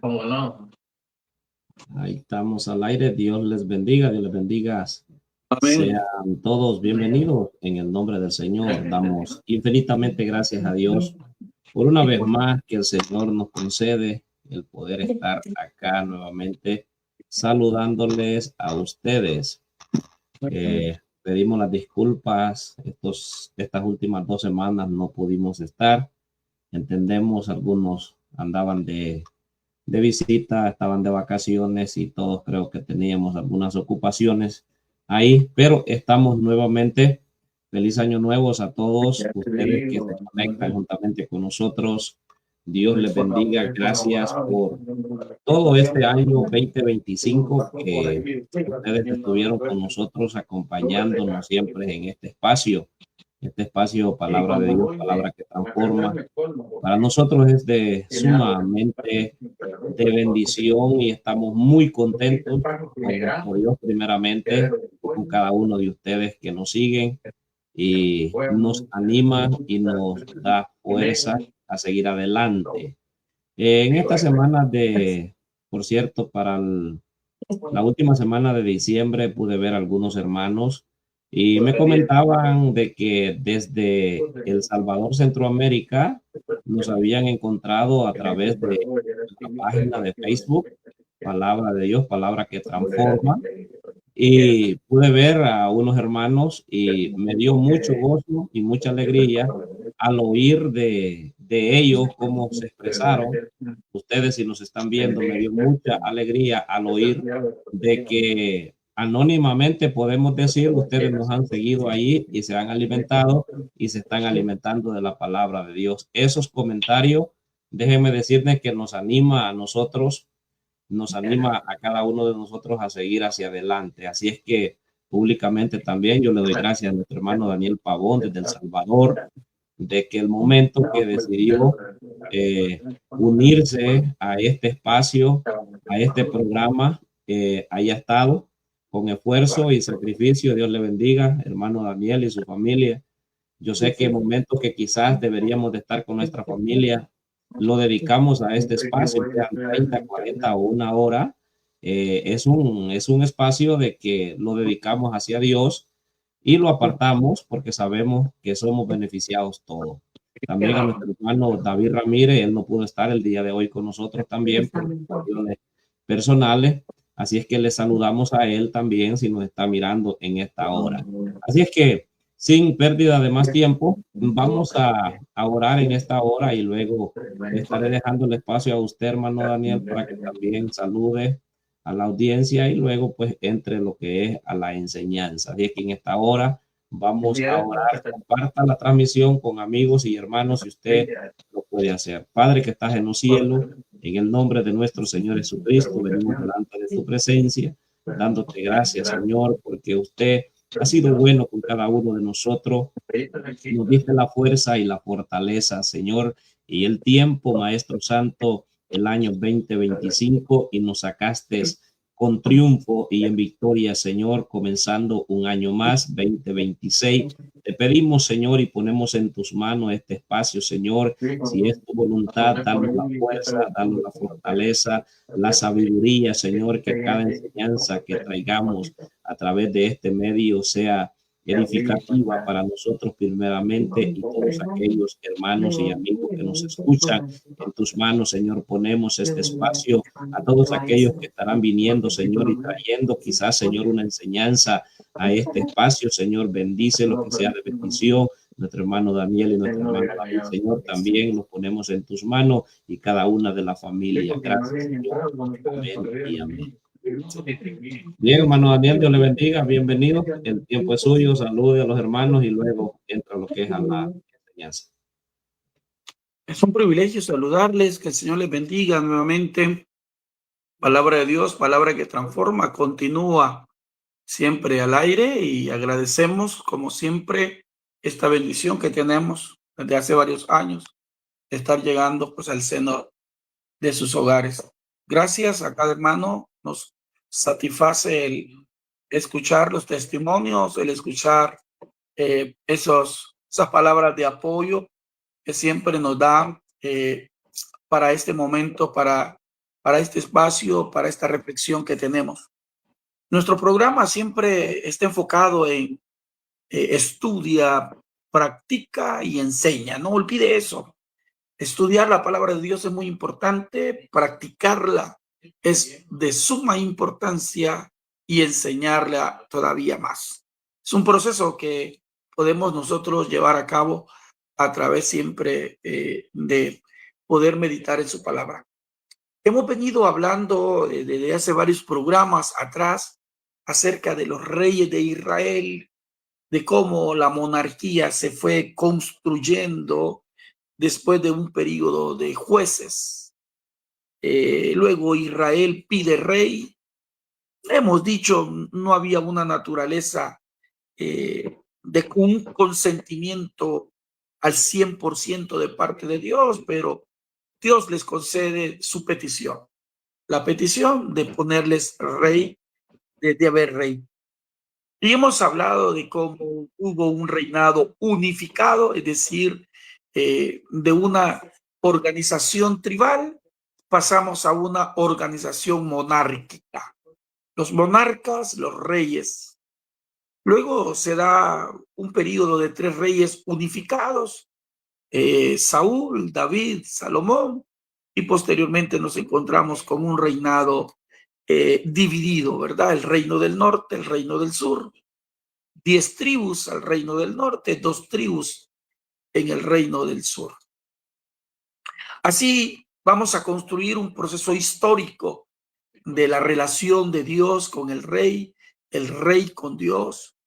¿Cómo no? Ahí estamos al aire. Dios les bendiga, Dios les bendiga. Amén. Sean todos bienvenidos en el nombre del Señor. Damos infinitamente gracias a Dios por una vez más que el Señor nos concede el poder estar acá nuevamente saludándoles a ustedes. Pedimos las disculpas. Estas últimas 2 semanas no pudimos estar. Entendemos, algunos andaban de visita, estaban de vacaciones y todos creo que teníamos algunas ocupaciones ahí, pero estamos nuevamente. Feliz año nuevo a todos ustedes que se conectan juntamente con nosotros. Dios les bendiga. Gracias por todo este año 2025 que ustedes estuvieron con nosotros acompañándonos siempre en este espacio. Este espacio, palabra de Dios, palabra que transforma. Para nosotros es de sumamente de bendición y estamos muy contentos con nuestro Dios primeramente y con cada uno de ustedes que nos siguen y nos animan y nos da fuerza a seguir adelante. En esta semana por cierto, la última semana de diciembre pude ver algunos hermanos y me comentaban de que desde El Salvador, Centroamérica, nos habían encontrado a través de la página de Facebook, Palabra de Dios, Palabra que Transforma, y pude ver a unos hermanos y me dio mucho gozo y mucha alegría al oír de ellos cómo se expresaron. Ustedes, si nos están viendo, me dio mucha alegría al oír de que anónimamente podemos decir, ustedes nos han seguido ahí y se han alimentado y se están alimentando de la palabra de Dios. Esos comentarios, déjenme decirles que nos anima a nosotros, nos anima a cada uno de nosotros a seguir hacia adelante. Así es que públicamente también yo le doy gracias a nuestro hermano Daniel Pavón desde El Salvador, de que el momento que decidió unirse a este espacio, a este programa, haya estado con esfuerzo y sacrificio. Dios le bendiga, hermano Daniel y su familia. Yo sé que en momentos que quizás deberíamos de estar con nuestra familia, lo dedicamos a este espacio, sean 30, 40 o 1 hora. Es un espacio de que lo dedicamos hacia Dios y lo apartamos porque sabemos que somos beneficiados todos. También a nuestro hermano David Ramírez, él no pudo estar el día de hoy con nosotros también por cuestiones personales, así es que le saludamos a él también si nos está mirando en esta hora. Así es que sin pérdida de más tiempo, vamos a orar en esta hora y luego estaré dejando el espacio a usted, hermano Daniel, para que también salude a la audiencia y luego pues entre lo que es a la enseñanza. Así que en esta hora vamos a orar. Comparta la transmisión con amigos y hermanos si usted lo puede hacer. Padre que estás en los cielos, en el nombre de nuestro Señor Jesucristo, venimos delante de tu presencia, dándote gracias, Señor, porque usted ha sido bueno con cada uno de nosotros. Nos diste la fuerza y la fortaleza, Señor, y el tiempo, Maestro Santo, el año 2025, y nos sacaste con triunfo y en victoria, Señor, comenzando un año más, 2026. Te pedimos, Señor, y ponemos en tus manos este espacio, Señor. Si es tu voluntad, danos la fuerza, danos la fortaleza, la sabiduría, Señor, que cada enseñanza que traigamos a través de este medio sea edificativa para nosotros primeramente y todos aquellos hermanos y amigos que nos escuchan. En tus manos, Señor, ponemos este espacio a todos aquellos que estarán viniendo, Señor, y trayendo quizás, Señor, una enseñanza a este espacio. Señor, bendice lo que sea de bendición. Nuestro hermano Daniel y nuestro hermano David, Señor, también los ponemos en tus manos y cada una de la familia. Gracias, Señor. Amén y amén. Bien, hermano Daniel, Dios le bendiga, bienvenido. El tiempo es suyo, salude a los hermanos y luego entra lo que es a la enseñanza. Es un privilegio saludarles, que el Señor les bendiga nuevamente. Palabra de Dios, palabra que transforma, continúa siempre al aire y agradecemos como siempre esta bendición que tenemos desde hace varios años de estar llegando pues al seno de sus hogares. Gracias a cada hermano, nos satisface el escuchar los testimonios, el escuchar esas palabras de apoyo que siempre nos dan para este momento, para para este espacio, para esta reflexión que tenemos. Nuestro programa siempre está enfocado en estudia, practica y enseña. No olvide eso. Estudiar la palabra de Dios es muy importante, practicarla es de suma importancia y enseñarla todavía más. Es un proceso que podemos nosotros llevar a cabo a través siempre de poder meditar en su palabra. Hemos venido hablando desde hace varios programas atrás acerca de los reyes de Israel, de cómo la monarquía se fue construyendo después de un periodo de jueces. Luego Israel pide rey. Hemos dicho, no había una naturaleza de un consentimiento al 100% de parte de Dios, pero Dios les concede su petición. La petición de ponerles rey, de haber rey. Y hemos hablado de cómo hubo un reinado unificado, es decir, de una organización tribal pasamos a una organización monárquica. Los monarcas, los reyes. Luego se da un periodo de 3 reyes unificados, Saúl, David, Salomón, y posteriormente nos encontramos con un reinado dividido, ¿verdad? El reino del norte, el reino del sur. 10 tribus al reino del norte, 2 tribus en el reino del sur. Así vamos a construir un proceso histórico de la relación de Dios con el rey con Dios.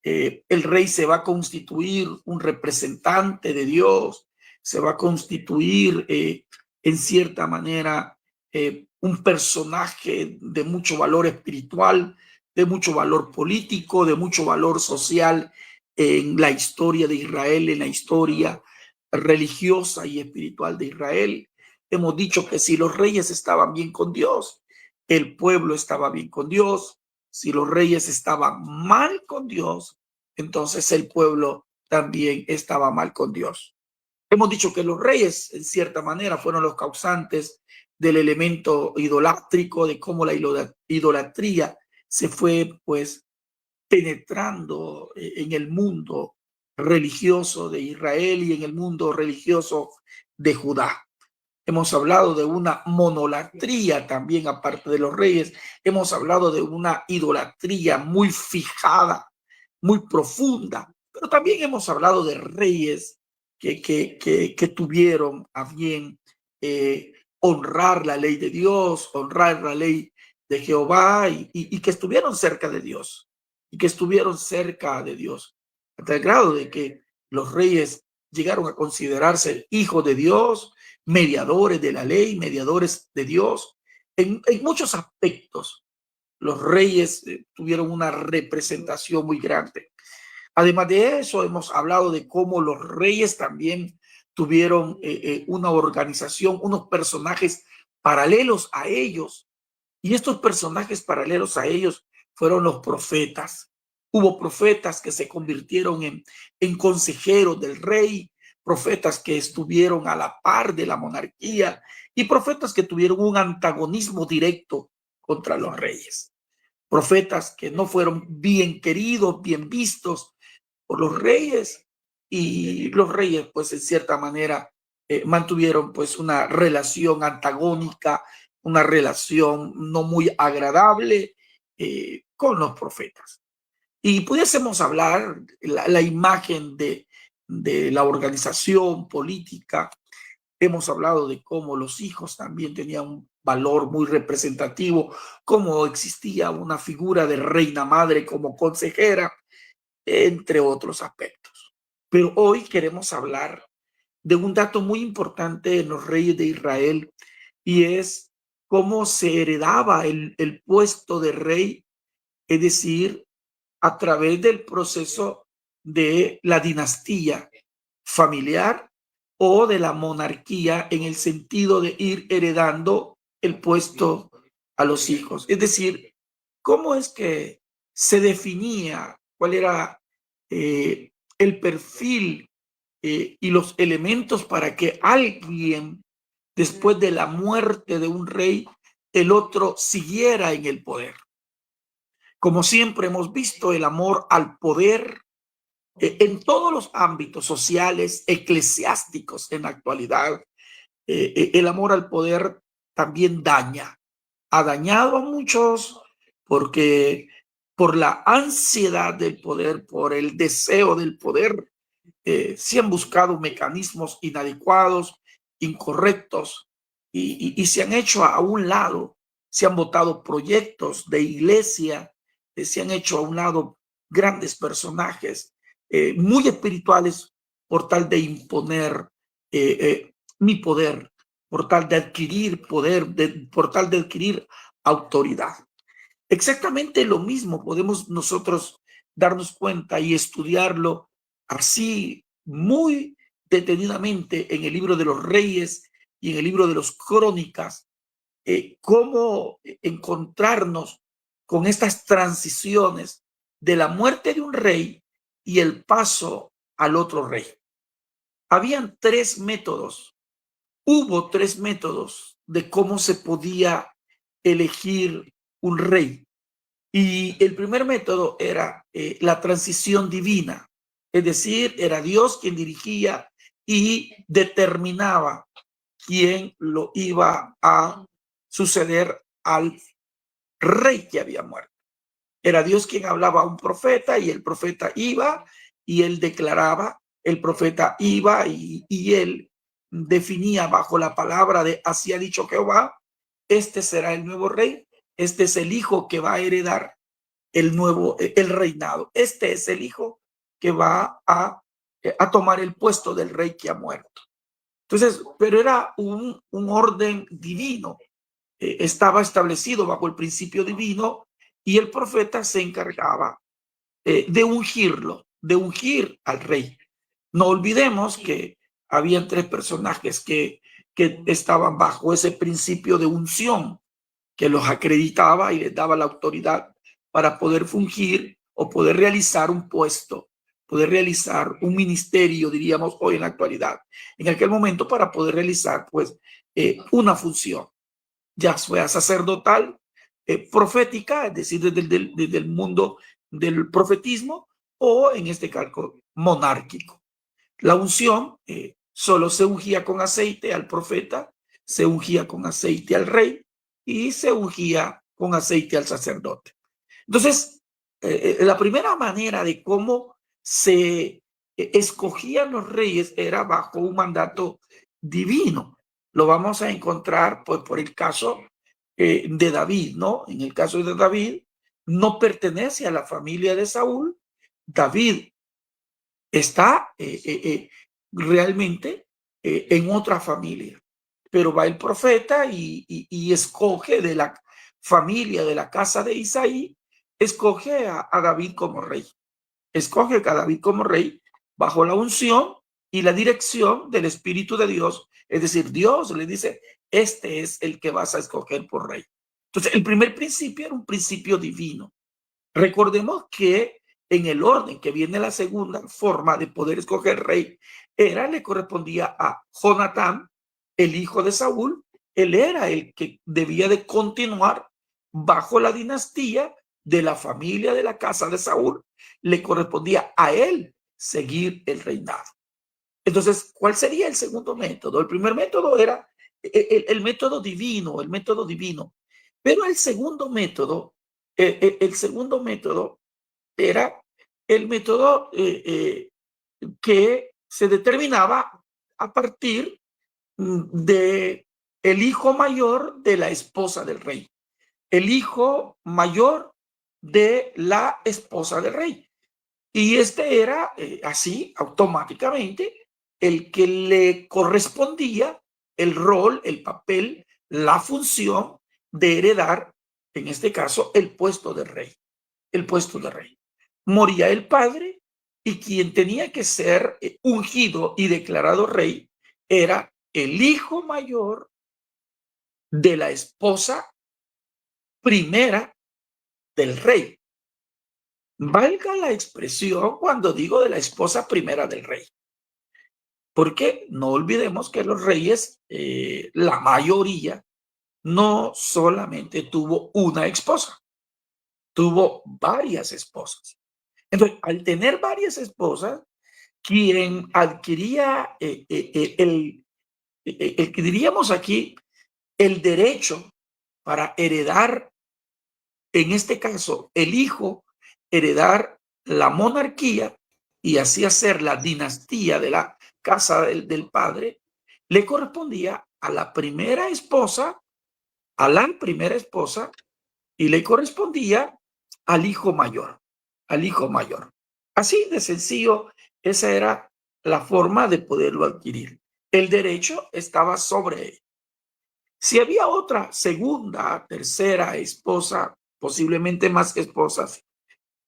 El rey se va a constituir un representante de Dios, se va a constituir en cierta manera un personaje de mucho valor espiritual, de mucho valor político, de mucho valor social en la historia de Israel, en la historia religiosa y espiritual de Israel. Hemos dicho que si los reyes estaban bien con Dios, el pueblo estaba bien con Dios. Si los reyes estaban mal con Dios, entonces el pueblo también estaba mal con Dios. Hemos dicho que los reyes, en cierta manera, fueron los causantes del elemento idolátrico, de cómo la idolatría se fue, pues, penetrando en el mundo religioso de Israel y en el mundo religioso de Judá. Hemos hablado de una monolatría también, aparte de los reyes. Hemos hablado de una idolatría muy fijada, muy profunda. Pero también hemos hablado de reyes que tuvieron a bien honrar la ley de Dios, honrar la ley de Jehová y que estuvieron cerca de Dios. Y que estuvieron cerca de Dios. Hasta el grado de que los reyes llegaron a considerarse hijos de Dios, mediadores de la ley, mediadores de Dios. En muchos aspectos, los reyes tuvieron una representación muy grande. Además de eso, hemos hablado de cómo los reyes también tuvieron una organización, unos personajes paralelos a ellos. Y estos personajes paralelos a ellos fueron los profetas. Hubo profetas que se convirtieron en consejeros del rey, profetas que estuvieron a la par de la monarquía y profetas que tuvieron un antagonismo directo contra los reyes. Profetas que no fueron bien queridos, bien vistos por los reyes, y los reyes, pues en cierta manera, mantuvieron pues una relación antagónica, una relación no muy agradable con los profetas. Y pudiésemos hablar la imagen de la organización política. Hemos hablado de cómo los hijos también tenían un valor muy representativo, cómo existía una figura de reina madre como consejera, entre otros aspectos. Pero hoy queremos hablar de un dato muy importante en los reyes de Israel, y es cómo se heredaba el puesto de rey, es decir, a través del proceso de la dinastía familiar o de la monarquía, en el sentido de ir heredando el puesto a los hijos. Es decir, cómo es que se definía cuál era el perfil y los elementos para que alguien, después de la muerte de un rey, el otro siguiera en el poder. Como siempre hemos visto, el amor al poder en todos los ámbitos sociales, eclesiásticos en la actualidad, el amor al poder también daña. Ha dañado a muchos porque por la ansiedad del poder, por el deseo del poder, se han buscado mecanismos inadecuados, incorrectos, y se han hecho a un lado, se han votado proyectos de iglesia, se han hecho a un lado grandes personajes muy espirituales por tal de imponer mi poder, por tal de adquirir poder, por tal de adquirir autoridad. Exactamente lo mismo podemos nosotros darnos cuenta y estudiarlo así muy detenidamente en el libro de los Reyes y en el libro de los Crónicas, cómo encontrarnos con estas transiciones de la muerte de un rey y el paso al otro rey. Habían tres métodos, hubo tres métodos de cómo se podía elegir un rey. Y el primer método era la transición divina, es decir, era Dios quien dirigía y determinaba quién lo iba a suceder al rey que había muerto. Era Dios quien hablaba a un profeta y el profeta iba y él declaraba, el profeta iba y él definía bajo la palabra de así ha dicho Jehová, este será el nuevo rey, este es el hijo que va a heredar el reinado. Este es el hijo que va a tomar el puesto del rey que ha muerto. Entonces, pero era un orden divino, estaba establecido bajo el principio divino y el profeta se encargaba de ungirlo, de ungir al rey. No olvidemos que habían tres personajes que estaban bajo ese principio de unción, que los acreditaba y les daba la autoridad para poder fungir o poder realizar un puesto, poder realizar un ministerio, diríamos hoy en la actualidad. En aquel momento para poder realizar pues una función, ya sea sacerdotal, profética, es decir, desde el mundo del profetismo, o en este caso monárquico. La unción solo se ungía con aceite al profeta, se ungía con aceite al rey y se ungía con aceite al sacerdote. Entonces, la primera manera de cómo se escogían los reyes era bajo un mandato divino. Lo vamos a encontrar pues, por el caso de David, ¿no? En el caso de David, no pertenece a la familia de Saúl. David está realmente en otra familia, pero va el profeta y escoge de la familia de la casa de Isaí, escoge a David como rey, escoge a David como rey bajo la unción y la dirección del Espíritu de Dios, es decir, Dios le dice, este es el que vas a escoger por rey. Entonces, el primer principio era un principio divino. Recordemos que en el orden que viene la segunda forma de poder escoger rey, le correspondía a Jonatán, el hijo de Saúl. Él era el que debía de continuar bajo la dinastía de la familia de la casa de Saúl. Le correspondía a él seguir el reinado. Entonces, ¿cuál sería el segundo método? El primer método era el método divino, Pero el segundo método era el método que se determinaba a partir de el hijo mayor de la esposa del rey, el hijo mayor de la esposa del rey. Y este era así automáticamente el que le correspondía el rol, el papel, la función de heredar, en este caso, el puesto de rey. El puesto de rey. Moría el padre y quien tenía que ser ungido y declarado rey era el hijo mayor de la esposa primera del rey. Valga la expresión cuando digo de la esposa primera del rey, porque no olvidemos que los reyes, la mayoría, no solamente tuvo una esposa, tuvo varias esposas. Entonces, al tener varias esposas, quien adquiría el que diríamos aquí el derecho para heredar, en este caso, el hijo, heredar la monarquía y así hacer la dinastía de la casa del padre, le correspondía a la primera esposa, y le correspondía al hijo mayor, al hijo mayor. Así de sencillo, esa era la forma de poderlo adquirir. El derecho estaba sobre él. Si había otra segunda, tercera esposa, posiblemente más esposas,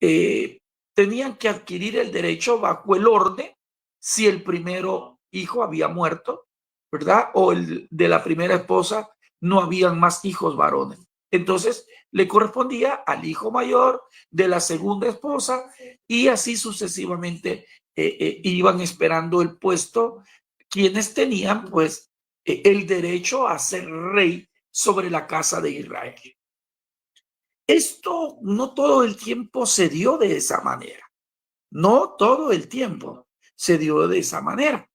eh, tenían que adquirir el derecho bajo el orden si el primero hijo había muerto, ¿verdad? O el de la primera esposa no habían más hijos varones. Entonces le correspondía al hijo mayor de la segunda esposa y así sucesivamente iban esperando el puesto quienes tenían pues el derecho a ser rey sobre la casa de Israel. Esto no todo el tiempo se dio de esa manera. No todo el tiempo se dio de esa manera.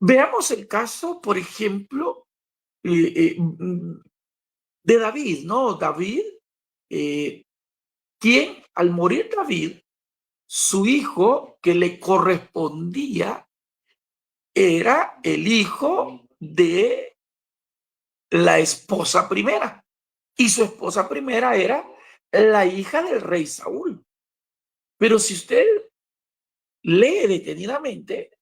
Veamos el caso, por ejemplo, de David, ¿no? David, quien al morir David, su hijo que le correspondía era el hijo de la esposa primera. Y su esposa primera era la hija del rey Saúl. Pero si usted lee detenidamente,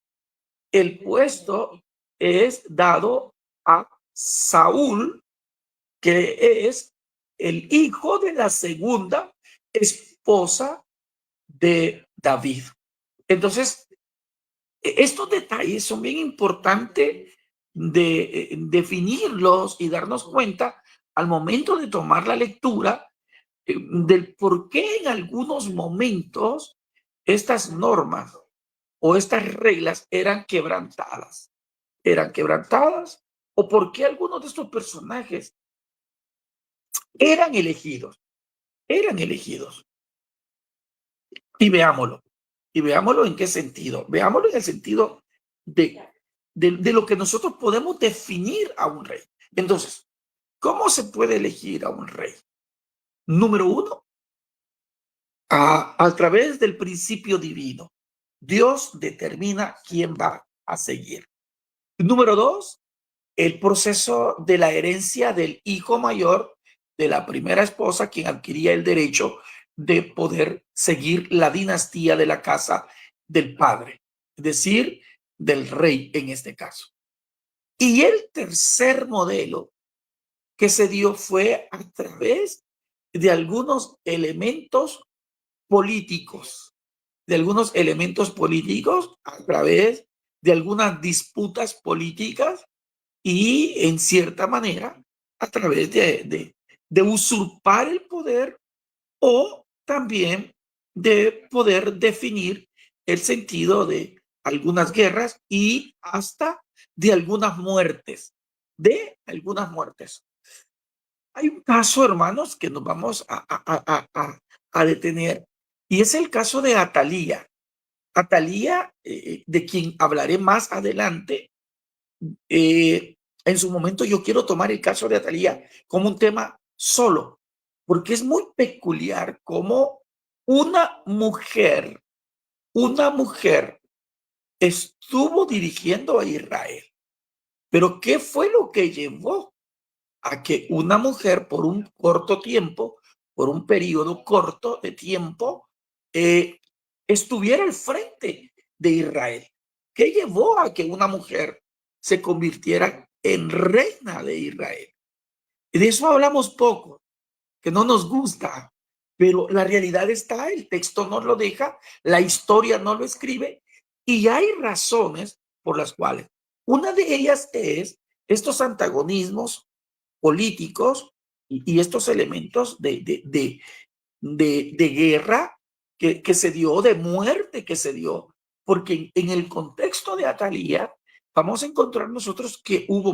el puesto es dado a Saúl, que es el hijo de la segunda esposa de David. Entonces, estos detalles son bien importantes de definirlos y darnos cuenta al momento de tomar la lectura del por qué en algunos momentos estas normas o estas reglas eran quebrantadas, o por qué algunos de estos personajes eran elegidos, eran elegidos. Y veámoslo en qué sentido, veámoslo en el sentido de lo que nosotros podemos definir a un rey. Entonces, ¿cómo se puede elegir a un rey? Número uno, a través del principio divino. Dios determina quién va a seguir. Número dos, el proceso de la herencia del hijo mayor de la primera esposa, quien adquiría el derecho de poder seguir la dinastía de la casa del padre, es decir, del rey en este caso. Y el tercer modelo que se dio fue a través de algunos elementos políticos, a través de algunas disputas políticas y en cierta manera a través de usurpar el poder o también de poder definir el sentido de algunas guerras y hasta de algunas muertes, Hay un caso, hermanos, que nos vamos a detener y es el caso de Atalía. Atalía, de quien hablaré más adelante, en su momento yo quiero tomar el caso de Atalía como un tema solo, porque es muy peculiar cómo una mujer estuvo dirigiendo a Israel. Pero ¿qué fue lo que llevó a que una mujer por un corto tiempo, por un periodo corto de tiempo, estuviera al frente de Israel? ¿Qué llevó a que una mujer se convirtiera en reina de Israel? Y de eso hablamos poco, que no nos gusta, pero la realidad está, el texto nos lo deja, la historia no lo escribe, y hay razones por las cuales. Una de ellas es estos antagonismos políticos y estos elementos de guerra que se dio, de muerte que se dio, porque en el contexto de Atalía vamos a encontrar nosotros que hubo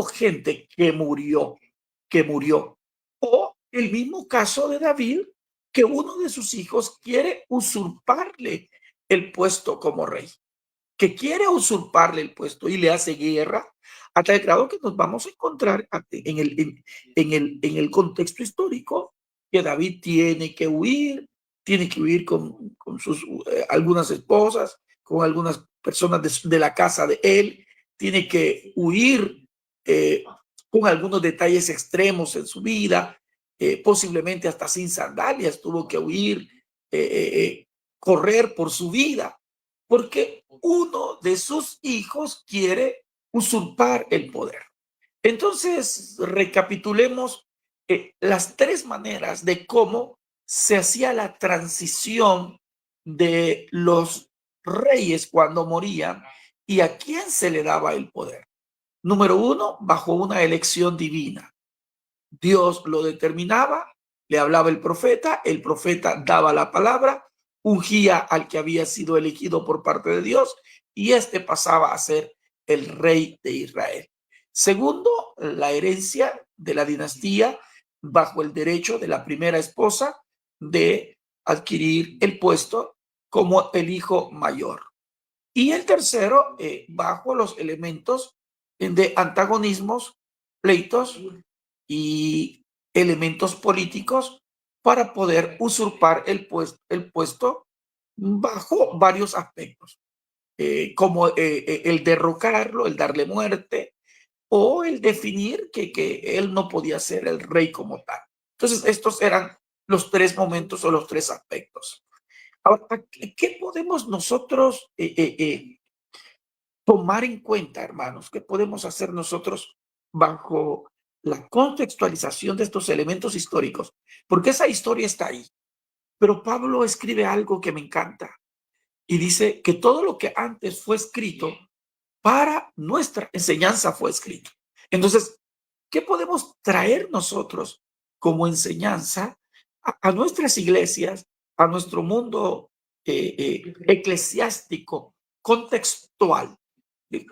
hubo gente que murió. O el mismo caso de David, que uno de sus hijos quiere usurparle el puesto como rey, que quiere usurparle el puesto y le hace guerra, hasta el grado que nos vamos a encontrar en el contexto histórico, que David tiene que huir con sus algunas esposas, con algunas personas de la casa de él, tiene que huir con algunos detalles extremos en su vida, posiblemente hasta sin sandalias, tuvo que huir, correr por su vida, porque uno de sus hijos quiere usurpar el poder. Entonces, recapitulemos las tres maneras de cómo se hacía la transición de los reyes cuando morían y a quién se le daba el poder. Número uno, bajo una elección divina. Dios lo determinaba, le hablaba el profeta daba la palabra, ungía al que había sido elegido por parte de Dios y este pasaba a ser el rey de Israel. Segundo, la herencia de la dinastía bajo el derecho de la primera esposa de adquirir el puesto como el hijo mayor. Y el tercero, bajo los elementos de antagonismos, pleitos y elementos políticos para poder usurpar el puesto bajo varios aspectos, como el derrocarlo, el darle muerte o el definir que él no podía ser el rey como tal. Entonces, estos eran los tres momentos o los tres aspectos. Ahora, ¿qué podemos nosotros tomar en cuenta, hermanos? ¿Qué podemos hacer nosotros bajo la contextualización de estos elementos históricos? Porque esa historia está ahí. Pero Pablo escribe algo que me encanta y dice que todo lo que antes fue escrito para nuestra enseñanza fue escrito. Entonces, ¿qué podemos traer nosotros como enseñanza a nuestras iglesias, a nuestro mundo eclesiástico, contextual,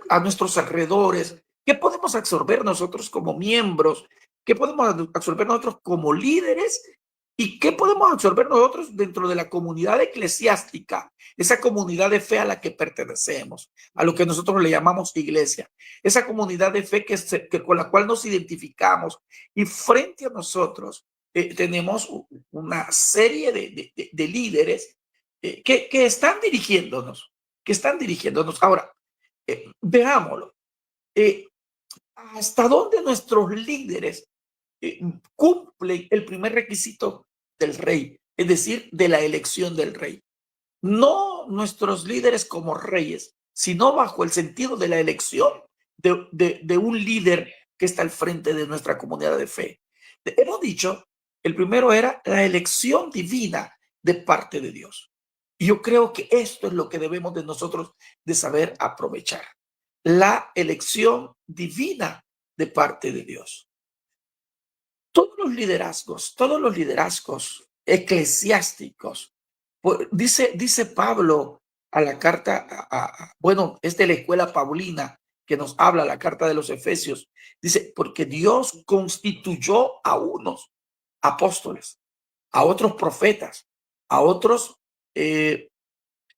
a nuestros alrededores? ¿Qué podemos absorber nosotros como miembros? ¿Qué podemos absorber nosotros como líderes? ¿Y qué podemos absorber nosotros dentro de la comunidad eclesiástica, esa comunidad de fe a la que pertenecemos, a lo que nosotros le llamamos iglesia, esa comunidad de fe que con la cual nos identificamos? Y frente a nosotros tenemos una serie de líderes que están dirigiéndonos, Ahora, veámoslo. ¿Hasta dónde nuestros líderes cumplen el primer requisito del rey, es decir, de la elección del rey? No nuestros líderes como reyes, sino bajo el sentido de la elección de un líder que está al frente de nuestra comunidad de fe. Hemos dicho, el primero era la elección divina de parte de Dios. Y yo creo que esto es lo que debemos de nosotros de saber aprovechar. La elección divina de parte de Dios. Todos los liderazgos eclesiásticos, pues, dice Pablo a la carta, bueno, es de la escuela paulina que nos habla la carta de los Efesios, dice, porque Dios constituyó a unos apóstoles, a otros profetas, a otros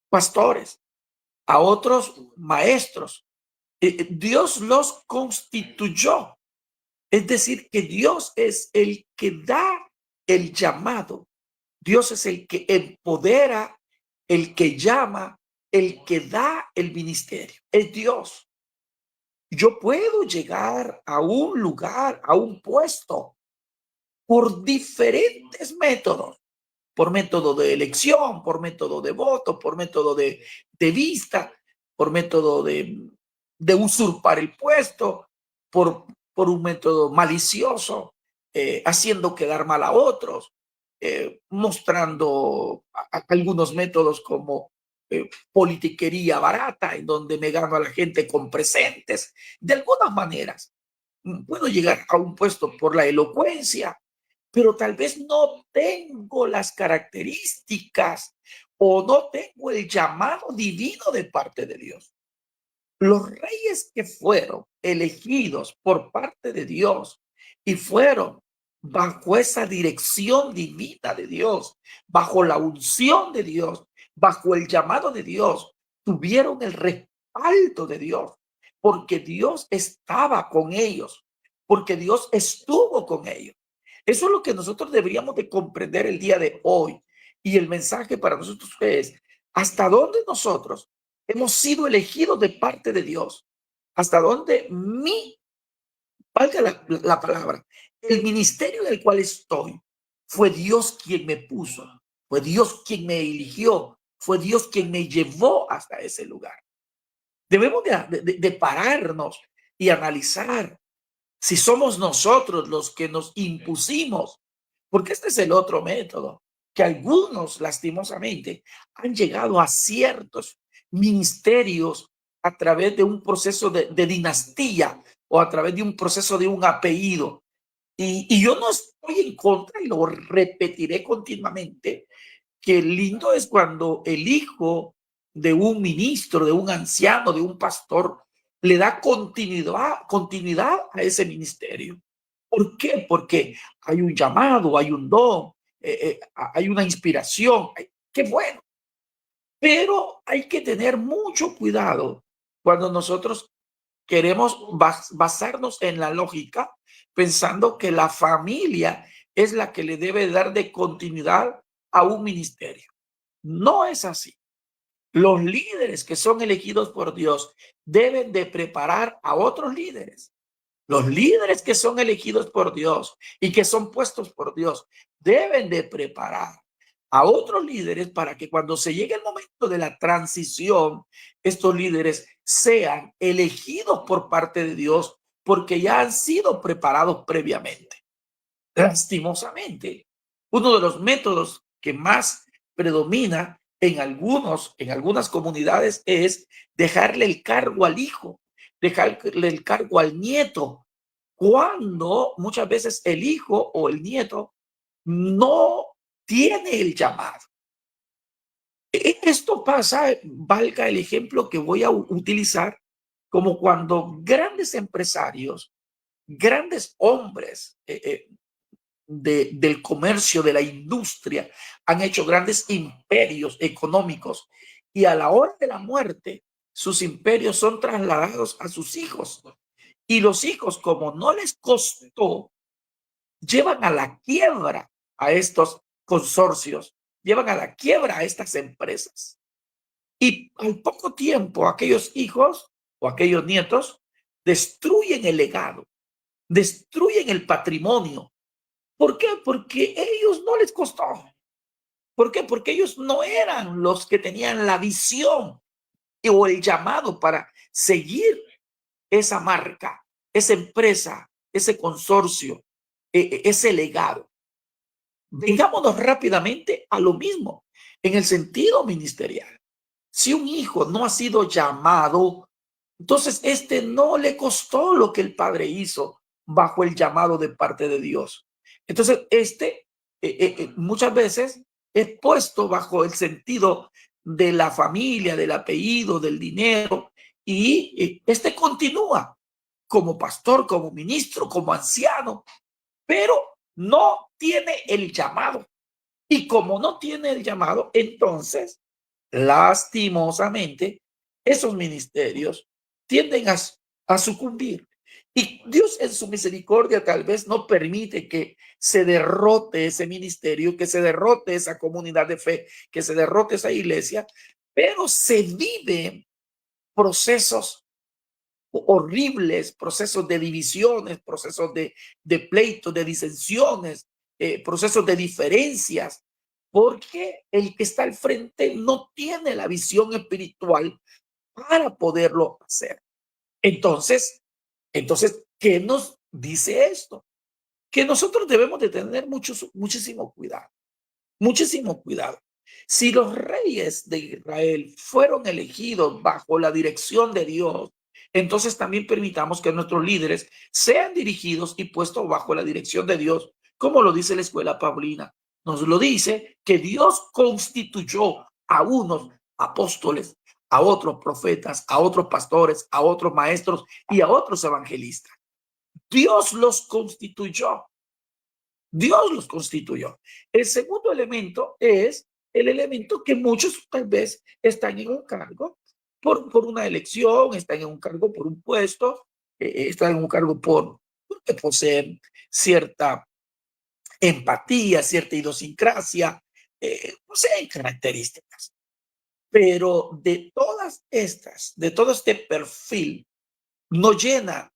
pastores, a otros maestros. Dios los constituyó. Es decir, que Dios es el que da el llamado. Dios es el que empodera, el que llama, el que da el ministerio. Es Dios. Yo puedo llegar a un lugar, a un puesto, por diferentes métodos. Por método de elección, por método de voto, por método de vista, por método de usurpar el puesto, por un método malicioso, haciendo quedar mal a otros, mostrando algunos métodos como politiquería barata, en donde me gano a la gente con presentes. De algunas maneras, puedo llegar a un puesto por la elocuencia, pero tal vez no tengo las características o no tengo el llamado divino de parte de Dios. Los reyes que fueron elegidos por parte de Dios y fueron bajo esa dirección divina de Dios, bajo la unción de Dios, bajo el llamado de Dios, tuvieron el respaldo de Dios, porque Dios estaba con ellos, porque Dios estuvo con ellos. Eso es lo que nosotros deberíamos de comprender el día de hoy. Y el mensaje para nosotros es, ¿hasta dónde nosotros hemos sido elegidos de parte de Dios? ¿Hasta dónde valga la palabra, el ministerio en el cual estoy, fue Dios quien me puso, fue Dios quien me eligió, fue Dios quien me llevó hasta ese lugar? Debemos de pararnos y analizar si somos nosotros los que nos impusimos, porque este es el otro método, que algunos lastimosamente han llegado a ciertos ministerios a través de un proceso de dinastía o a través de un proceso de un apellido. Y yo no estoy en contra, y lo repetiré continuamente, que lindo es cuando el hijo de un ministro, de un anciano, de un pastor, le da continuidad a ese ministerio. ¿Por qué? Porque hay un llamado, hay un don, hay una inspiración. ¡Qué bueno! Pero hay que tener mucho cuidado cuando nosotros queremos basarnos en la lógica, pensando que la familia es la que le debe dar de continuidad a un ministerio. No es así. Los líderes que son elegidos por Dios deben de preparar a otros líderes. Los líderes que son elegidos por Dios y que son puestos por Dios deben de preparar a otros líderes para que cuando se llegue el momento de la transición, estos líderes sean elegidos por parte de Dios porque ya han sido preparados previamente. Lastimosamente, uno de los métodos que más predomina en algunas comunidades es dejarle el cargo al hijo, dejarle el cargo al nieto, cuando muchas veces el hijo o el nieto no tiene el llamado. Esto pasa, valga el ejemplo que voy a utilizar, como cuando grandes empresarios, grandes hombres del comercio, de la industria, han hecho grandes imperios económicos y a la hora de la muerte, sus imperios son trasladados a sus hijos. Y los hijos, como no les costó, llevan a la quiebra a estos consorcios, llevan a la quiebra a estas empresas. Y al poco tiempo, aquellos hijos o aquellos nietos destruyen el legado, destruyen el patrimonio. ¿Por qué? Porque ellos no les costó. ¿Por qué? Porque ellos no eran los que tenían la visión o el llamado para seguir esa marca, esa empresa, ese consorcio, ese legado. Vengámonos rápidamente a lo mismo en el sentido ministerial. Si un hijo no ha sido llamado, entonces este no le costó lo que el padre hizo bajo el llamado de parte de Dios. Entonces muchas veces es puesto bajo el sentido de la familia, del apellido, del dinero, y este continúa como pastor, como ministro, como anciano, pero no tiene el llamado. Y como no tiene el llamado, entonces, lastimosamente, esos ministerios tienden a sucumbir. Y Dios en su misericordia tal vez no permite que se derrote ese ministerio, que se derrote esa comunidad de fe, que se derrote esa iglesia, pero se viven procesos horribles, procesos de divisiones, procesos de pleitos, de disensiones, procesos de diferencias, porque el que está al frente no tiene la visión espiritual para poderlo hacer. Entonces, ¿qué nos dice esto? Que nosotros debemos de tener muchísimo cuidado, muchísimo cuidado. Si los reyes de Israel fueron elegidos bajo la dirección de Dios, entonces también permitamos que nuestros líderes sean dirigidos y puestos bajo la dirección de Dios, como lo dice la escuela paulina. Nos lo dice que Dios constituyó a unos apóstoles, a otros profetas, a otros pastores, a otros maestros y a otros evangelistas. Dios los constituyó. Dios los constituyó. El segundo elemento es el elemento que muchos tal vez están en un cargo por una elección, están en un cargo por un puesto, están en un cargo porque poseen cierta empatía, cierta idiosincrasia, poseen características. Pero de todas estas, de todo este perfil, no llena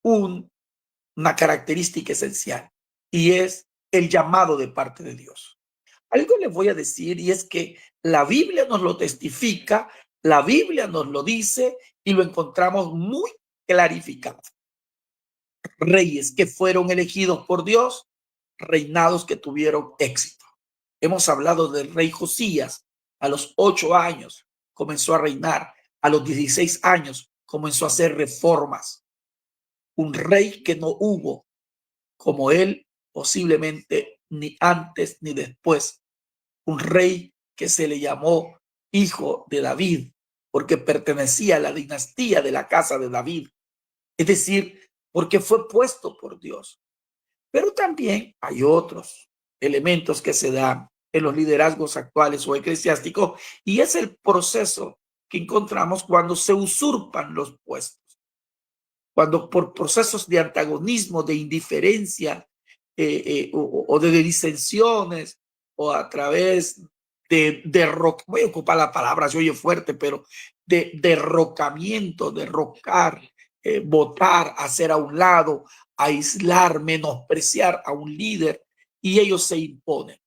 una característica esencial y es el llamado de parte de Dios. Algo les voy a decir y es que la Biblia nos lo testifica, la Biblia nos lo dice y lo encontramos muy clarificado. Reyes que fueron elegidos por Dios, reinados que tuvieron éxito. Hemos hablado del rey Josías. A los 8 años comenzó a reinar. A los 16 años comenzó a hacer reformas. Un rey que no hubo como él posiblemente ni antes ni después. Un rey que se le llamó hijo de David porque pertenecía a la dinastía de la casa de David. Es decir, porque fue puesto por Dios. Pero también hay otros elementos que se dan en los liderazgos actuales o eclesiásticos y es el proceso que encontramos cuando se usurpan los puestos. Cuando por procesos de antagonismo, de indiferencia o de disensiones o a través voy a ocupar la palabra, se oye fuerte, pero de derrocamiento, derrocar, votar, hacer a un lado, aislar, menospreciar a un líder y ellos se imponen.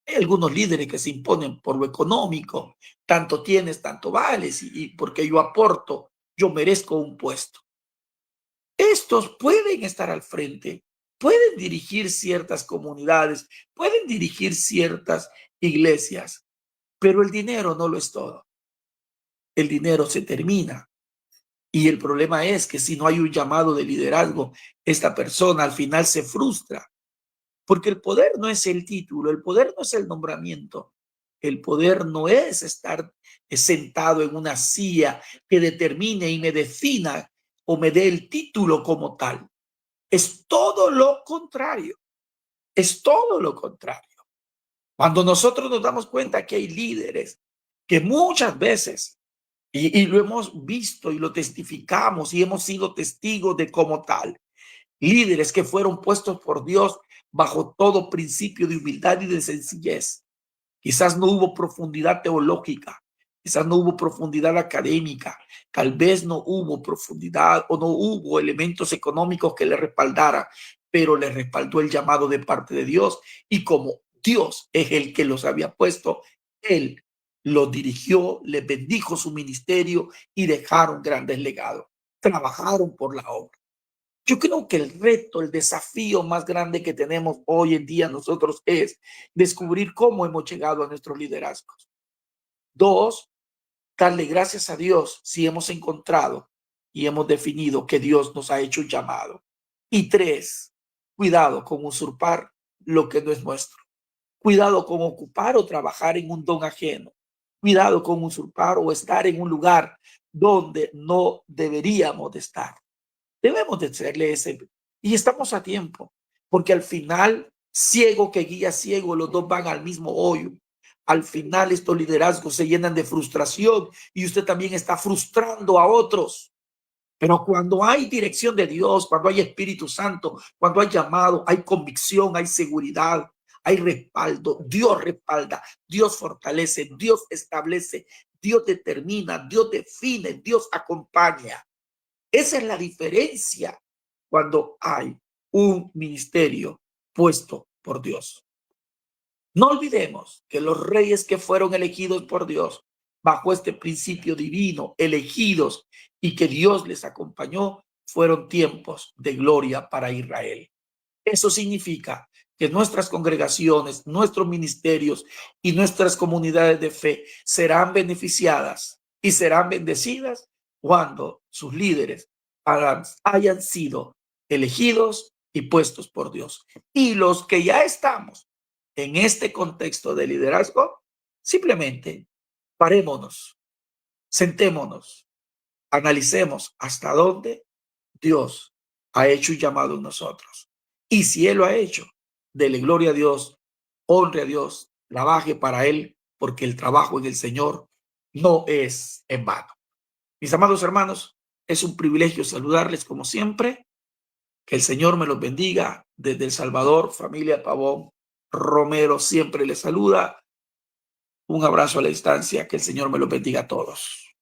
Hay algunos líderes que se imponen por lo económico, tanto tienes, tanto vales y porque yo aporto, yo merezco un puesto. Estos pueden estar al frente, pueden dirigir ciertas comunidades, pueden dirigir ciertas iglesias, pero el dinero no lo es todo. El dinero se termina. Y el problema es que si no hay un llamado de liderazgo, esta persona al final se frustra. Porque el poder no es el título, el poder no es el nombramiento. El poder no es estar sentado en una silla que determine y me defina o me dé el título como tal. Es todo lo contrario. Es todo lo contrario. Cuando nosotros nos damos cuenta que hay líderes que muchas veces, y lo hemos visto y lo testificamos y hemos sido testigos de como tal, líderes que fueron puestos por Dios bajo todo principio de humildad y de sencillez. Quizás no hubo profundidad teológica, quizás no hubo profundidad académica, tal vez no hubo profundidad o no hubo elementos económicos que le respaldaran, pero le respaldó el llamado de parte de Dios y como Dios es el que los había puesto, Él los dirigió, les bendijo su ministerio y dejaron grandes legados. Trabajaron por la obra. Yo creo que el reto, el desafío más grande que tenemos hoy en día nosotros es descubrir cómo hemos llegado a nuestros liderazgos. 2, darle gracias a Dios si hemos encontrado y hemos definido que Dios nos ha hecho un llamado. Y 3, cuidado con usurpar lo que no es nuestro. Cuidado con ocupar o trabajar en un don ajeno. Cuidado con usurpar o estar en un lugar donde no deberíamos de estar. Debemos de serle ese. Y estamos a tiempo, porque al final, ciego que guía ciego, los dos van al mismo hoyo. Al final estos liderazgos se llenan de frustración y usted también está frustrando a otros. Pero cuando hay dirección de Dios, cuando hay Espíritu Santo, cuando hay llamado, hay convicción, hay seguridad, hay respaldo, Dios respalda, Dios fortalece, Dios establece, Dios determina, Dios define, Dios acompaña. Esa es la diferencia cuando hay un ministerio puesto por Dios. No olvidemos que los reyes que fueron elegidos por Dios bajo este principio divino, elegidos y que Dios les acompañó, fueron tiempos de gloria para Israel. Eso significa que nuestras congregaciones, nuestros ministerios y nuestras comunidades de fe serán beneficiadas y serán bendecidas cuando sus líderes hayan sido elegidos y puestos por Dios. Y los que ya estamos en este contexto de liderazgo, simplemente parémonos Sentémonos, analicemos hasta dónde Dios ha hecho un llamado en nosotros. Y si Él lo ha hecho, dele gloria a Dios, honre a Dios, trabaje para Él, porque el trabajo en el Señor no es en vano. Mis amados hermanos, es un privilegio saludarles como siempre. Que el Señor me los bendiga. Desde El Salvador, familia Pavón Romero siempre les saluda. Un abrazo a la distancia. Que el Señor me los bendiga a todos.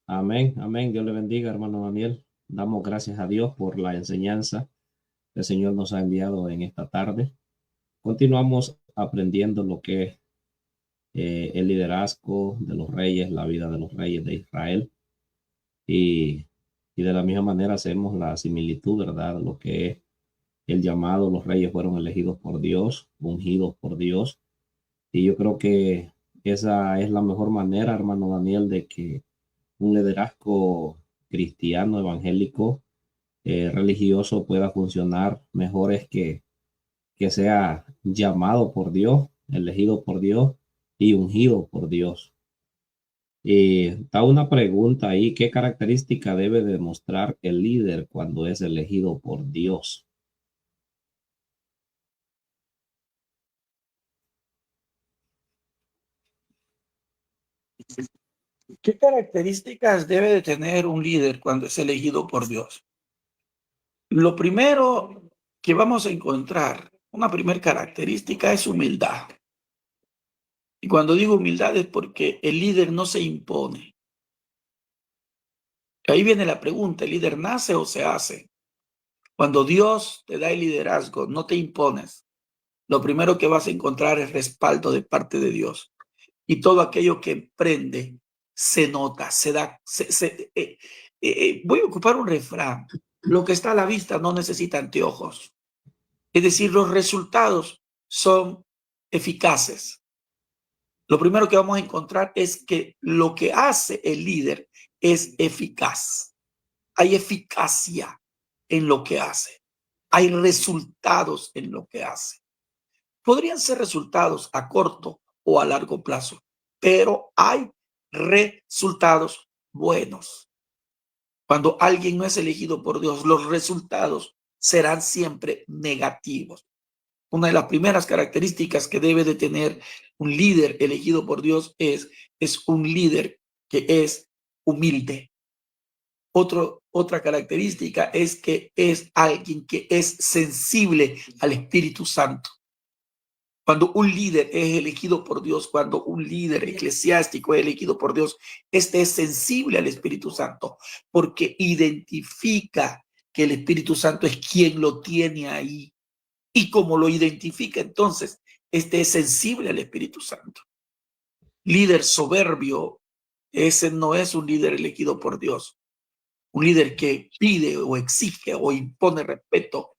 Amén, amén. Dios le bendiga, hermano Daniel. Damos gracias a Dios por la enseñanza que el Señor nos ha enviado en esta tarde. Continuamos aprendiendo lo que es el liderazgo de los reyes, la vida de los reyes de Israel. Y, y de la misma manera hacemos la similitud, ¿verdad? Lo que es el llamado, los reyes fueron elegidos por Dios, ungidos por Dios. Y yo creo que esa es la mejor manera, hermano Daniel, de que un liderazgo cristiano, evangélico, religioso pueda funcionar mejor es que sea llamado por Dios, elegido por Dios y ungido por Dios. Y está una pregunta ahí, ¿qué característica debe demostrar el líder cuando es elegido por Dios? ¿Qué características debe de tener un líder cuando es elegido por Dios? Lo primero que vamos a encontrar, una primera característica es humildad. Y cuando digo humildad es porque el líder no se impone. Ahí viene la pregunta, ¿el líder nace o se hace? Cuando Dios te da el liderazgo, no te impones. Lo primero que vas a encontrar es respaldo de parte de Dios. Y todo aquello que emprende se nota, se da. Voy a ocupar un refrán. Lo que está a la vista no necesita anteojos. Es decir, los resultados son eficaces. Lo primero que vamos a encontrar es que lo que hace el líder es eficaz. Hay eficacia en lo que hace. Hay resultados en lo que hace. Podrían ser resultados a corto o a largo plazo, pero hay resultados buenos. Cuando alguien no es elegido por Dios, los resultados serán siempre negativos. Una de las primeras características que debe de tener un líder elegido por Dios es un líder que es humilde. Otra característica es que es alguien que es sensible al Espíritu Santo. Cuando un líder es elegido por Dios, cuando un líder eclesiástico es elegido por Dios, este es sensible al Espíritu Santo porque identifica que el Espíritu Santo es quien lo tiene ahí. Y como lo identifica, entonces, este es sensible al Espíritu Santo. Líder soberbio, ese no es un líder elegido por Dios. Un líder que pide o exige o impone respeto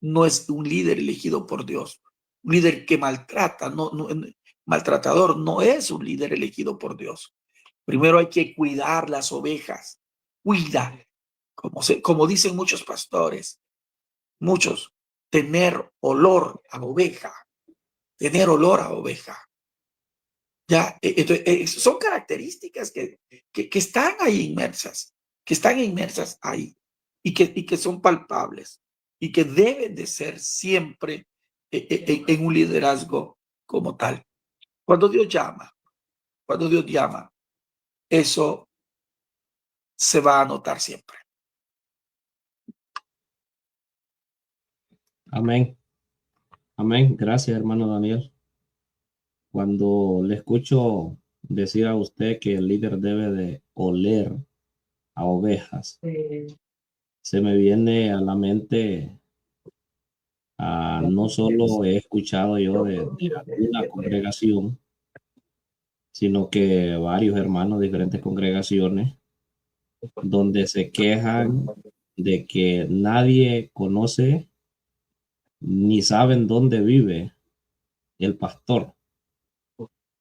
no es un líder elegido por Dios. Un líder que maltrata, maltratador, no es un líder elegido por Dios. Primero hay que cuidar las ovejas. Cuida, como dicen muchos pastores, muchos, tener olor a oveja. Tener olor a oveja. Ya, entonces, son características que están ahí inmersas, ahí y que son palpables y que deben de ser siempre en un liderazgo como tal. Cuando Dios llama, eso se va a notar siempre. Amén. Amén. Gracias, hermano Daniel. Cuando le escucho decir a usted que el líder debe de oler a ovejas, se me viene a la mente, no solo he escuchado yo de una congregación, sino que varios hermanos de diferentes congregaciones, donde se quejan de que nadie conoce ni saben dónde vive el pastor,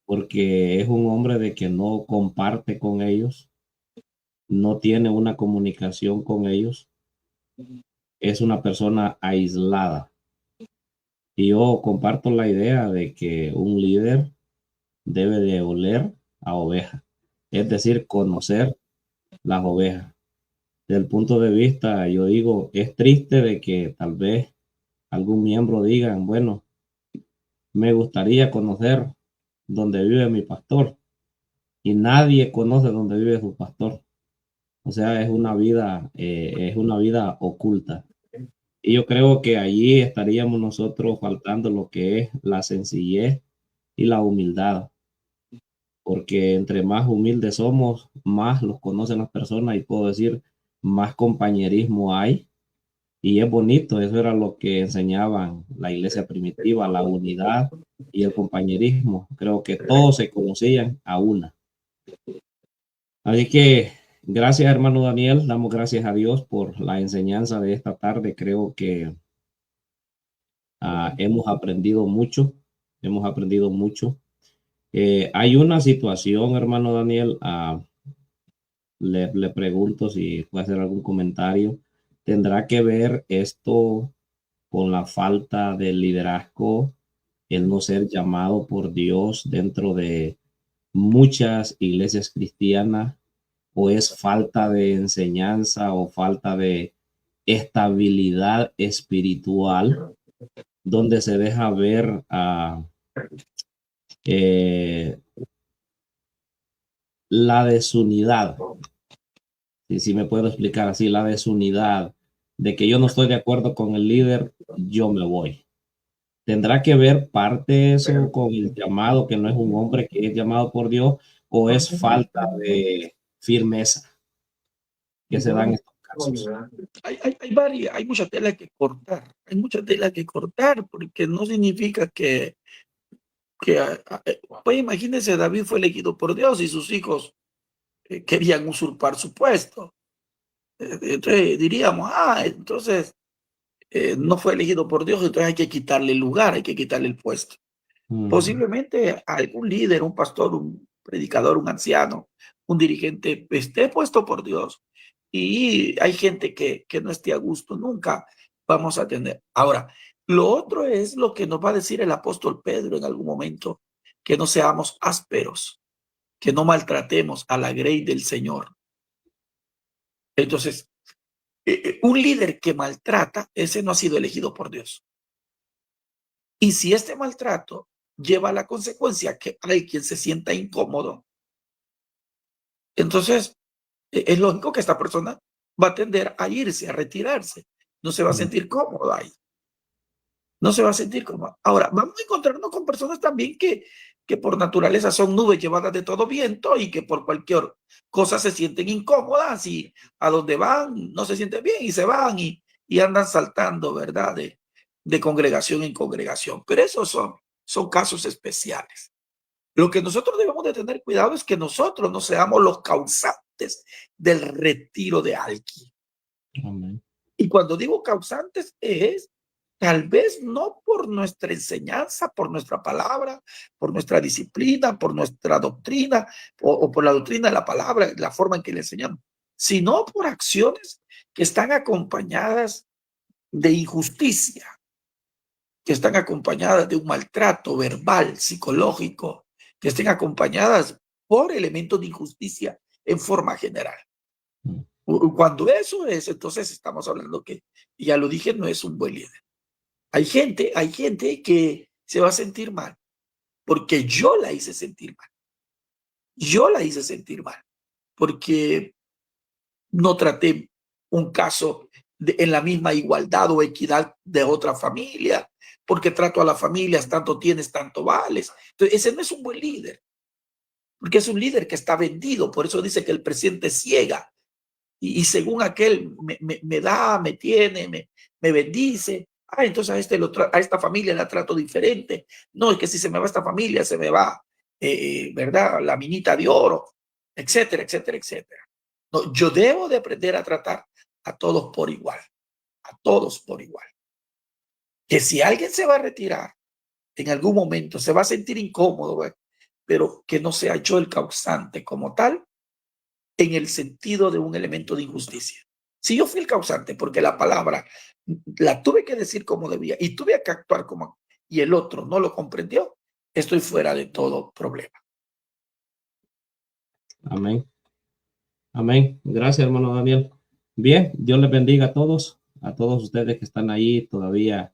porque es un hombre de que no comparte con ellos, no tiene una comunicación con ellos, es una persona aislada. Y yo comparto la idea de que un líder debe de oler a oveja, es decir, conocer las ovejas. Desde el punto de vista, yo digo, es triste de que tal vez algún miembro digan, bueno, me gustaría conocer dónde vive mi pastor, y nadie conoce dónde vive su pastor. O sea, es una vida oculta. Y yo creo que allí estaríamos nosotros faltando lo que es la sencillez y la humildad, porque entre más humildes somos, más los conocen las personas y puedo decir, más compañerismo hay. Y es bonito, eso era lo que enseñaban la iglesia primitiva, la unidad y el compañerismo. Creo que todos se conocían a una. Así que gracias, hermano Daniel, damos gracias a Dios por la enseñanza de esta tarde. Creo que hemos aprendido mucho, hemos aprendido mucho. Hay una situación, hermano Daniel, le pregunto si puede hacer algún comentario. ¿Tendrá que ver esto con la falta de liderazgo, el no ser llamado por Dios dentro de muchas iglesias cristianas, o es falta de enseñanza o falta de estabilidad espiritual, donde se deja ver eh, la desunidad? Si me puedo explicar así, la desunidad, de que yo no estoy de acuerdo con el líder, yo me voy. ¿Tendrá que ver parte eso con el llamado, que no es un hombre que es llamado por Dios, o es falta de firmeza que se dan en estos casos? Hay mucha tela que cortar, hay mucha tela que cortar, porque no significa pues imagínense, David fue elegido por Dios y sus hijos querían usurpar su puesto. Entonces diríamos, entonces no fue elegido por Dios, entonces hay que quitarle el lugar, hay que quitarle el puesto. Posiblemente algún líder, un pastor, un predicador, un anciano, un dirigente esté puesto por Dios y hay gente que no esté a gusto, nunca vamos a tener. Ahora, lo otro es lo que nos va a decir el apóstol Pedro en algún momento, que no seamos ásperos, que no maltratemos a la grey del Señor. Entonces, un líder que maltrata, ese no ha sido elegido por Dios. Y si este maltrato lleva a la consecuencia que hay quien se sienta incómodo, entonces es lógico que esta persona va a tender a irse, a retirarse. No se va a sentir cómodo ahí. No se va a sentir cómodo. Ahora, vamos a encontrarnos con personas también que por naturaleza son nubes llevadas de todo viento y que por cualquier cosa se sienten incómodas y a donde van no se sienten bien y se van y andan saltando, ¿verdad? De congregación en congregación. Pero esos son casos especiales. Lo que nosotros debemos de tener cuidado es que nosotros no seamos los causantes del retiro de alguien. Amén. Y cuando digo causantes es tal vez no por nuestra enseñanza, por nuestra palabra, por nuestra disciplina, por nuestra doctrina o por la doctrina de la palabra, la forma en que le enseñamos, sino por acciones que están acompañadas de injusticia, que están acompañadas de un maltrato verbal, psicológico, que estén acompañadas por elementos de injusticia en forma general. Cuando eso es, entonces estamos hablando que, ya lo dije, no es un buen líder. Hay gente que se va a sentir mal porque yo la hice sentir mal. Yo la hice sentir mal porque no traté un caso en la misma igualdad o equidad de otra familia, porque trato a las familias, tanto tienes, tanto vales. Entonces, ese no es un buen líder, porque es un líder que está vendido. Por eso dice que el presidente ciega y según aquel me da, me tiene, me bendice. Entonces a esta familia la trato diferente. No, es que si se me va esta familia, se me va, ¿verdad? La minita de oro, etcétera, etcétera, etcétera. No, yo debo de aprender a tratar a todos por igual, a todos por igual. Que si alguien se va a retirar, en algún momento se va a sentir incómodo, ¿verdad? Pero que no sea yo el causante como tal, en el sentido de un elemento de injusticia. Si yo fui el causante porque la palabra la tuve que decir como debía y tuve que actuar como y el otro no lo comprendió, estoy fuera de todo problema. Amén. Amén. Gracias, hermano Daniel. Bien, Dios les bendiga a todos ustedes que están ahí todavía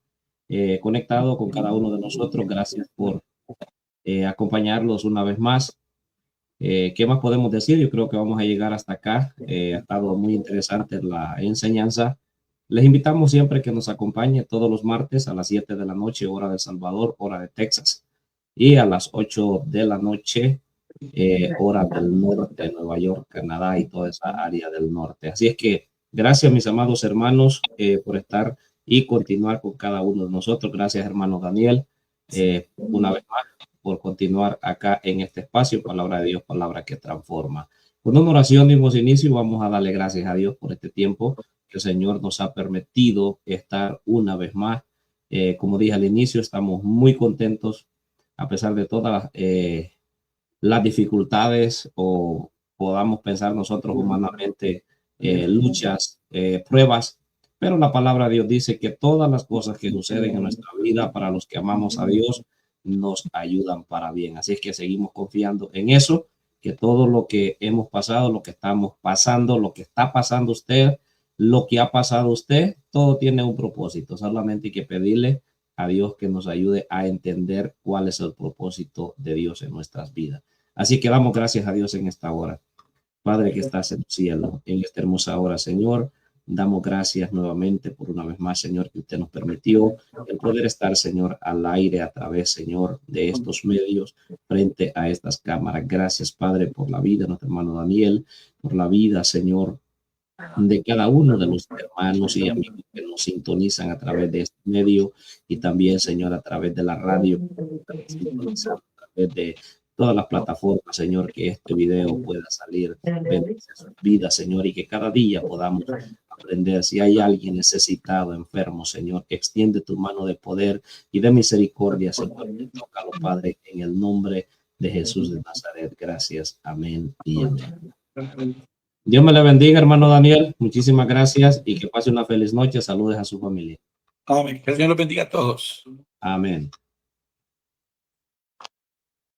conectados con cada uno de nosotros. Gracias por acompañarlos una vez más. ¿Qué más podemos decir? Yo creo que vamos a llegar hasta acá. Ha estado muy interesante la enseñanza. Les invitamos siempre que nos acompañe todos los martes a las 7 de la noche, hora de El Salvador, hora de Texas, y a las 8 de la noche, hora del norte de Nueva York, Canadá y toda esa área del norte. Así es que gracias, mis amados hermanos, por estar y continuar con cada uno de nosotros. Gracias, hermano Daniel, una vez más, por continuar acá en este espacio, palabra de Dios, palabra que transforma. Con una oración dimos inicio y vamos a darle gracias a Dios por este tiempo que el Señor nos ha permitido estar una vez más. Como dije al inicio, estamos muy contentos a pesar de todas las dificultades o podamos pensar nosotros humanamente, luchas, pruebas, pero la palabra de Dios dice que todas las cosas que suceden en nuestra vida para los que amamos a Dios nos ayudan para bien. Así es que seguimos confiando en eso, que todo lo que hemos pasado, lo que estamos pasando, lo que está pasando usted, lo que ha pasado usted, todo tiene un propósito. Solamente hay que pedirle a Dios que nos ayude a entender cuál es el propósito de Dios en nuestras vidas. Así que damos gracias a Dios en esta hora. Padre que estás en el cielo, en esta hermosa hora, Señor, damos gracias nuevamente por una vez más, Señor, que usted nos permitió el poder estar, Señor, al aire a través, Señor, de estos medios frente a estas cámaras. Gracias, Padre, por la vida de nuestro hermano Daniel, por la vida, Señor, de cada uno de los hermanos y amigos que nos sintonizan a través de este medio y también, Señor, a través de la radio, a través de todas las plataformas, Señor, que este video pueda salir, bendice sus vidas, Señor, y que cada día podamos aprender. Si hay alguien necesitado, enfermo, Señor, extiende tu mano de poder y de misericordia, Señor, tócalo, Padre, en el nombre de Jesús de Nazaret. Gracias. Amén y amén. Dios me le bendiga, hermano Daniel. Muchísimas gracias y que pase una feliz noche. Saludes a su familia. Amén. Que el Señor los bendiga a todos. Amén.